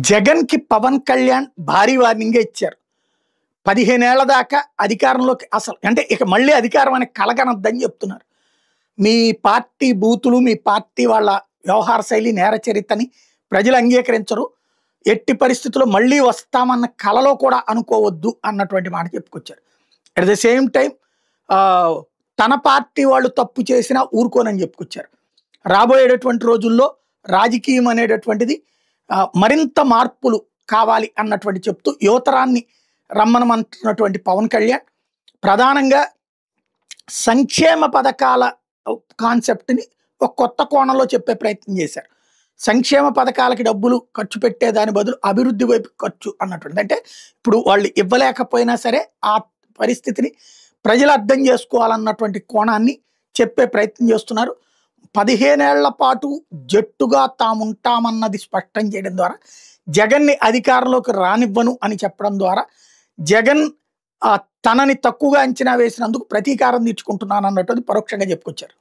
జగన్‌కి పవన్ కళ్యాణ్ భారీ వార్నింగే ఇచ్చారు. 15 ఏళ్ల దాకా అధికారంలోకి అసలు అంటే ఇక మళ్ళీ అధికారం అనే కలగనొద్దని చెప్తున్నారు. మీ పార్టీ బూతులు, మీ పార్టీ వాళ్ళ వ్యవహార శైలి, నేర చరిత్రని ప్రజలు అంగీకరించరు. ఎట్టి పరిస్థితుల్లో మళ్ళీ వస్తామన్న కలలో కూడా అనుకోవద్దు అన్నటువంటి మాట చెప్పుకొచ్చారు. అట్ ద సేమ్ టైమ్ తన పార్టీ వాళ్ళు తప్పు చేసినా ఊరుకోనని చెప్పుకొచ్చారు. రాబోయేటటువంటి రోజుల్లో రాజకీయం అనేటటువంటిది మరింత మార్పులు కావాలి అన్నటువంటి చెప్తూ యువతరాన్ని రమ్మనమంటున్నటువంటి పవన్ కళ్యాణ్ ప్రధానంగా సంక్షేమ పథకాల కాన్సెప్ట్ని ఒక కొత్త కోణంలో చెప్పే ప్రయత్నం చేశారు. సంక్షేమ పథకాలకి డబ్బులు ఖర్చు పెట్టే దాని బదులు అభివృద్ధి వైపు ఖర్చు అన్నటువంటి, అంటే ఇప్పుడు వాళ్ళు ఇవ్వలేకపోయినా సరే ఆ పరిస్థితిని ప్రజలు అర్థం చేసుకోవాలన్నటువంటి కోణాన్ని చెప్పే ప్రయత్నం చేస్తున్నారు. 15 ఏళ్ల పాటు జట్టుగా తాముంటామన్నది స్పష్టం చేయడం ద్వారా, జగన్ని అధికారంలోకి రానివ్వను అని చెప్పడం ద్వారా జగన్ తనని తక్కువగా అంచనా వేసినందుకు ప్రతీకారం తీర్చుకుంటున్నాను అన్నట్టు పరోక్షంగా చెప్పుకొచ్చారు.